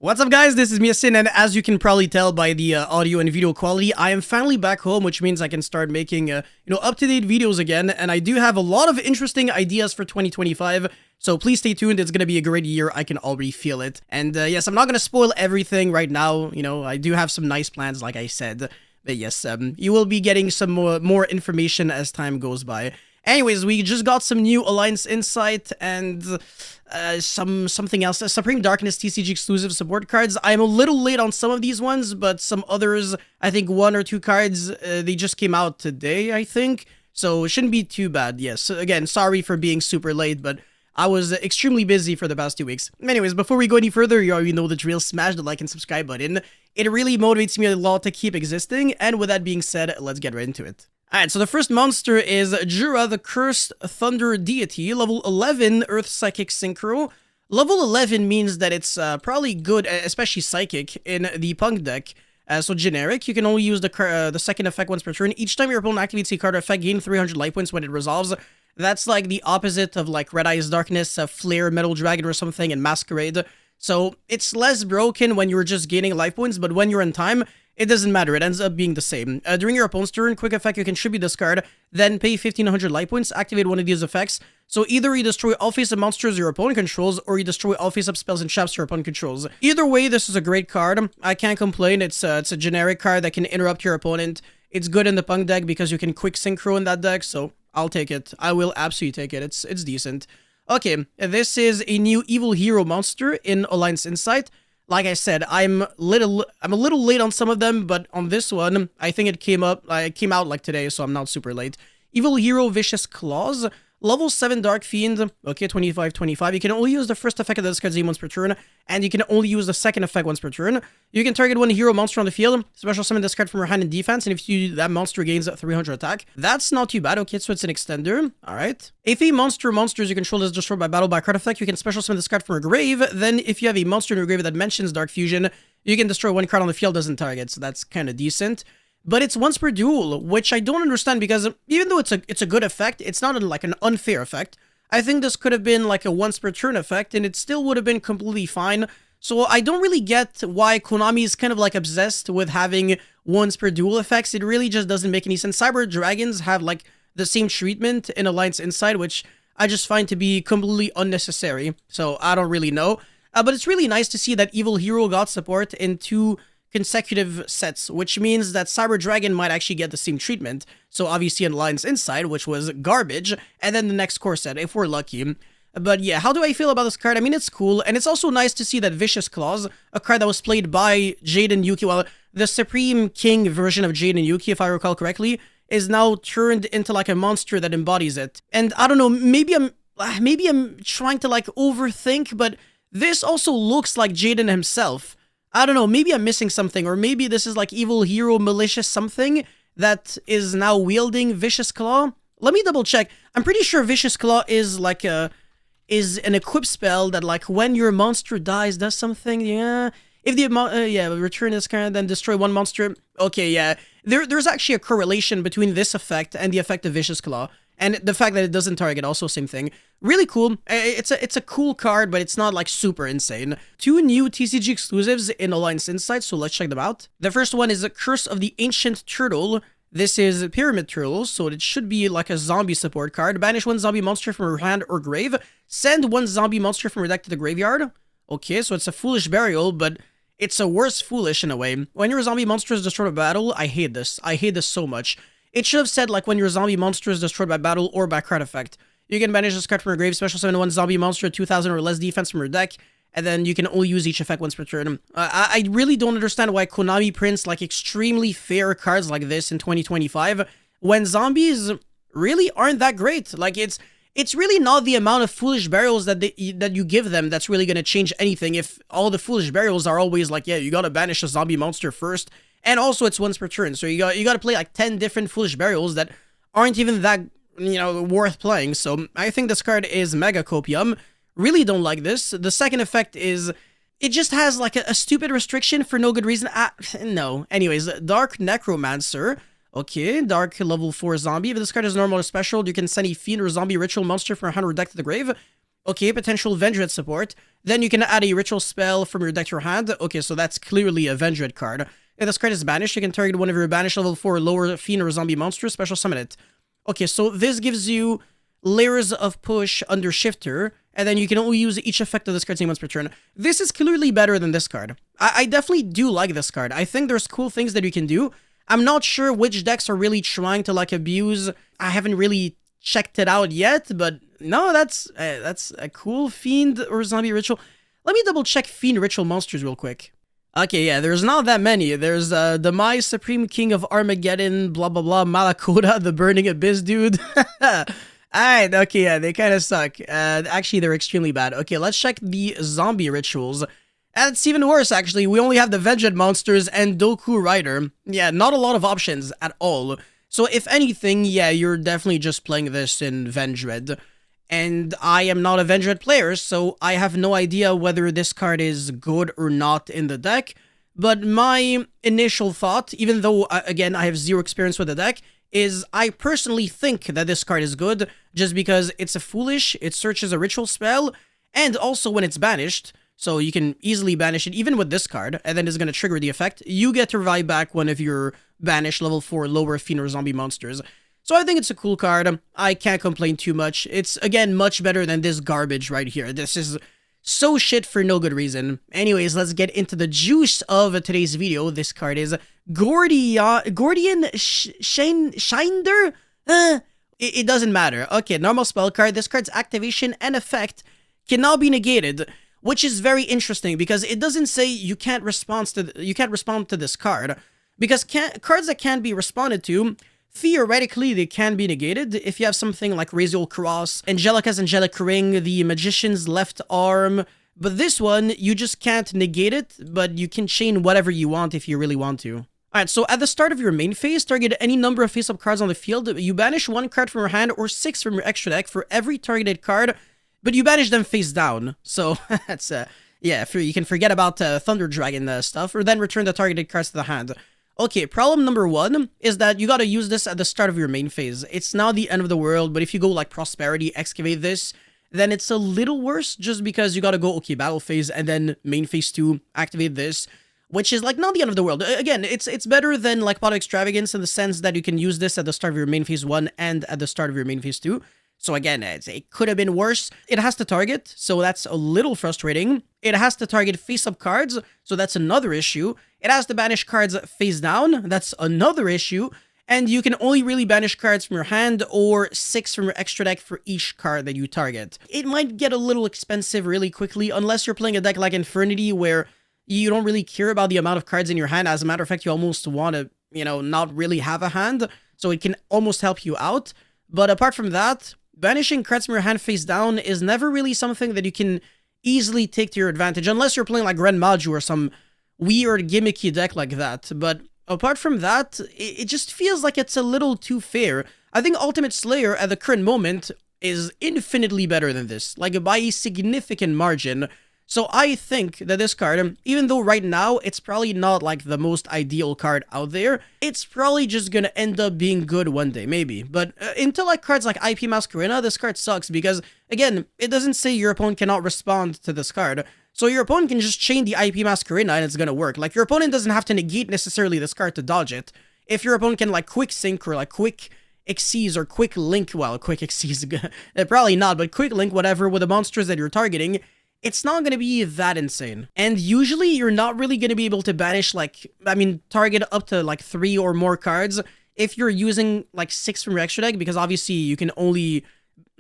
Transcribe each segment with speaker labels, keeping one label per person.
Speaker 1: What's up guys, this is Miasin, and as you can probably tell by the audio and video quality, I am finally back home, which means I can start making, up-to-date videos again, and I do have a lot of interesting ideas for 2025, so please stay tuned. It's gonna be a great year, I can already feel it. And yes, I'm not gonna spoil everything right now, I do have some nice plans like I said, but yes, you will be getting some more information as time goes by. Anyways, we just got some new Alliance Insight and something else. Supreme Darkness TCG exclusive support cards. I'm a little late on some of these ones, but some others, I think one or two cards, they just came out today, I think. So it shouldn't be too bad. Yes, again, sorry for being super late, but I was extremely busy for the past 2 weeks. Anyways, before we go any further, you already know the drill. Smash the like and subscribe button. It really motivates me a lot to keep existing. And with that being said, let's get right into it. Alright, so the first monster is Jura, the Cursed Thunder Deity, level 11 Earth Psychic Synchro. Level 11 means that it's probably good, especially Psychic, in the Punk deck. So generic, you can only use the second effect once per turn. Each time your opponent activates a card effect, gain 300 life points when it resolves. That's like the opposite of like Red Eyes Darkness, Flare, Metal Dragon or something, and Masquerade. So it's less broken when you're just gaining life points, but when you're in time, it doesn't matter, it ends up being the same. During your opponent's turn, quick effect, you can tribute this card, then pay 1500 life points, activate one of these effects. So either you destroy all face-up monsters your opponent controls, or you destroy all face-up spells and traps your opponent controls. Either way, this is a great card. I can't complain, it's a generic card that can interrupt your opponent. It's good in the Punk deck because you can quick synchro in that deck, so I'll take it. I will absolutely take it, it's decent. Okay, this is a new Evil Hero monster in Alliance Insight. Like I said, I'm a little late on some of them, but on this one, I think it came out like today, so I'm not super late. Evil Hero Vicious Claws, level 7 Dark Fiend, okay, 25/25. You can only use the first effect of this card's once per turn, and you can only use the second effect once per turn. You can target one hero monster on the field, special summon this card from your hand in defense, and if you do, that monster gains 300 attack. That's not too bad, okay, so it's an extender, alright. If a monsters you control is destroyed by battle by card effect, you can special summon this card from your grave, then if you have a monster in your grave that mentions Dark Fusion, you can destroy one card on the field doesn't target, so that's kind of decent. But it's once per duel, which I don't understand because even though it's a good effect, it's not like an unfair effect. I think this could have been like a once per turn effect and it still would have been completely fine. So I don't really get why Konami is kind of like obsessed with having once per duel effects. It really just doesn't make any sense. Cyber Dragons have like the same treatment in Alliance Insight, which I just find to be completely unnecessary. So I don't really know. But it's really nice to see that Evil Hero got support in 2 consecutive sets, which means that Cyber Dragon might actually get the same treatment. So obviously in Alliance Insight, which was garbage, and then the next core set, if we're lucky. But yeah, how do I feel about this card? I mean, it's cool, and it's also nice to see that Vicious Claws, a card that was played by Jade and Yuki, well, the Supreme King version of Jade and Yuki, if I recall correctly, is now turned into like a monster that embodies it. And I don't know, maybe I'm trying to like overthink, but this also looks like Jaden himself. I don't know, maybe I'm missing something, or maybe this is like Evil Hero Malicious something that is now wielding Vicious Claw. Let me double check. I'm pretty sure Vicious Claw is like an equip spell that like when your monster dies does something. Yeah, if the return this card then destroy one monster. Okay, yeah, there's actually a correlation between this effect and the effect of Vicious Claw. And the fact that it doesn't target, also same thing. Really cool. It's a cool card, but it's not like super insane. 2 new TCG exclusives in Alliance Insight, so let's check them out. The first one is a Curse of the Ancient Turtle. This is Pyramid Turtle, so it should be like a zombie support card. Banish 1 zombie monster from your hand or grave. Send 1 zombie monster from your deck to the graveyard. Okay, so it's a Foolish Burial, but it's a worse Foolish in a way. When your zombie monster is destroyed by battle, I hate this. I hate this so much. It should have said, like, when your zombie monster is destroyed by battle or by card effect. You can banish this card from your grave, special summon 1 zombie monster, 2000 or less defense from your deck, and then you can only use each effect once per turn. I really don't understand why Konami prints, like, extremely fair cards like this in 2025, when zombies really aren't that great. Like, it's really not the amount of Foolish Burials that you give them that's really going to change anything if all the Foolish Burials are always like, yeah, you gotta banish a zombie monster first. And also it's once per turn, so you got to play like 10 different Foolish Burials that aren't even that, worth playing. So I think this card is mega copium. Really don't like this. The second effect is, it just has like a stupid restriction for no good reason. No. Anyways, Dark Necromancer. Okay, Dark level 4 zombie. If this card is normal or special, you can send a fiend or zombie ritual monster from your hand or deck to the grave. Okay, potential Vendread support. Then you can add a ritual spell from your deck to your hand. Okay, so that's clearly a Vendread card. If this card is banished, you can target one of your banished level 4 lower fiend or zombie monsters, special summon it. Okay, so this gives you layers of push under Shifter, and then you can only use each effect of this card once per turn. This is clearly better than this card. I definitely do like this card. I think there's cool things that you can do. I'm not sure which decks are really trying to like abuse. I haven't really checked it out yet, but no, that's a cool Fiend or Zombie Ritual. Let me double check Fiend Ritual monsters real quick. Okay, yeah, there's not that many. There's Demise, Supreme King of Armageddon, blah blah blah, Malakota, the Burning Abyss dude. Alright, okay, yeah, they kind of suck. Actually, they're extremely bad. Okay, let's check the Zombie Rituals. And it's even worse, actually. We only have the Vendread monsters and Doku Rider. Yeah, not a lot of options at all. So if anything, yeah, you're definitely just playing this in Vendread. And I am not a Vendread player, so I have no idea whether this card is good or not in the deck. But my initial thought, even though, again, I have zero experience with the deck, is I personally think that this card is good, just because it's a foolish, it searches a ritual spell, and also when it's banished, so you can easily banish it even with this card, and then it's going to trigger the effect, you get to revive back one of your banished level 4 lower fiend or zombie monsters. So I think it's a cool card. I can't complain too much. It's, again, much better than this garbage right here. This is so shit for no good reason. Anyways, let's get into the juice of today's video. This card is Gordian Shinder? It doesn't matter. Okay, normal spell card. This card's activation and effect cannot be negated, which is very interesting because it doesn't say you can't respond to this card, because cards that can't be responded to, theoretically, they can be negated. If you have something like Raziel Cross, Angelica's Angelic Ring, the Magician's Left Arm, but this one, you just can't negate it, but you can chain whatever you want if you really want to. Alright, so at the start of your main phase, target any number of face-up cards on the field. You banish 1 card from your hand or 6 from your extra deck for every targeted card, but you banish them face down. So, that's, yeah, you can forget about Thunder Dragon stuff, or then return the targeted cards to the hand. Okay, problem number 1 is that you gotta use this at the start of your main phase. It's not the end of the world, but if you go like Prosperity, Excavate this, then it's a little worse just because you gotta go, okay, battle phase, and then main phase 2, activate this, which is like not the end of the world. Again, it's better than like Pot of Extravagance in the sense that you can use this at the start of your main phase 1 and at the start of your main phase 2. So again, it could have been worse. It has to target, so that's a little frustrating. It has to target face-up cards, so that's another issue. It has to banish cards face down, that's another issue. And you can only really banish cards from your hand or 6 from your extra deck for each card that you target. It might get a little expensive really quickly, unless you're playing a deck like Infernity, where you don't really care about the amount of cards in your hand. As a matter of fact, you almost want to, you know, not really have a hand, so it can almost help you out. But apart from that, banishing cards from your hand face down is never really something that you can easily take to your advantage, unless you're playing like Grand Maju or some weird gimmicky deck like that. But apart from that, it just feels like it's a little too fair. I think Ultimate Slayer at the current moment is infinitely better than this, like by a significant margin. So I think that this card, even though right now it's probably not like the most ideal card out there, it's probably just gonna end up being good one day, maybe. But until like cards like IP Masquerena, this card sucks because, again, it doesn't say your opponent cannot respond to this card. So your opponent can just chain the IP Masquerena and it's gonna work. Like, your opponent doesn't have to negate necessarily this card to dodge it. If your opponent can like quick sync or like quick Xyz or quick link, well, quick Xyz, probably not, but quick link, whatever, with the monsters that you're targeting, it's not going to be that insane. And usually you're not really going to be able to banish like, target up to like 3 or more cards if you're using like 6 from your extra deck, because obviously you can only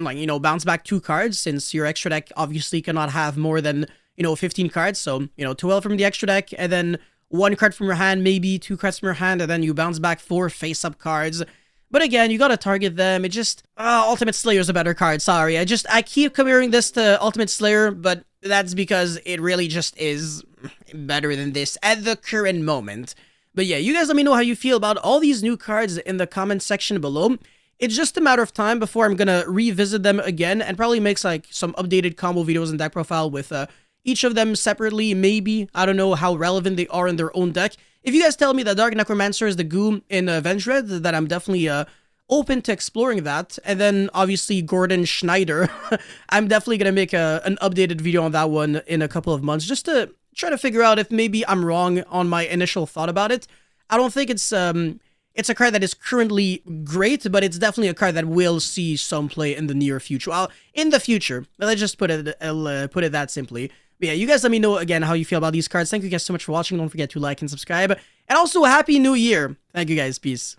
Speaker 1: like, you know, bounce back 2 cards since your extra deck obviously cannot have more than, you know, 15 cards. So, you know, 12 from the extra deck and then 1 card from your hand, maybe 2 cards from your hand, and then you bounce back 4 face-up cards. But again, you gotta target them. It just, Ultimate Slayer's a better card, sorry. I keep comparing this to Ultimate Slayer, but that's because it really just is better than this at the current moment. But yeah, you guys let me know how you feel about all these new cards in the comment section below. It's just a matter of time before I'm gonna revisit them again and probably make like some updated combo videos and deck profile with each of them separately, maybe. I don't know how relevant they are in their own deck. If you guys tell me that Dark Necromancer is the goo in Vendread, that I'm definitely open to exploring that. And then obviously Gordon Schneider, I'm definitely gonna make an updated video on that one in a couple of months, just to try to figure out if maybe I'm wrong on my initial thought about it. I don't think it's a card that is currently great, but it's definitely a card that will see some play in the near future. Well, in the future, let's just put it that simply. But yeah, you guys let me know again how you feel about these cards. Thank you guys so much for watching. Don't forget to like and subscribe. And also, Happy New Year. Thank you guys. Peace.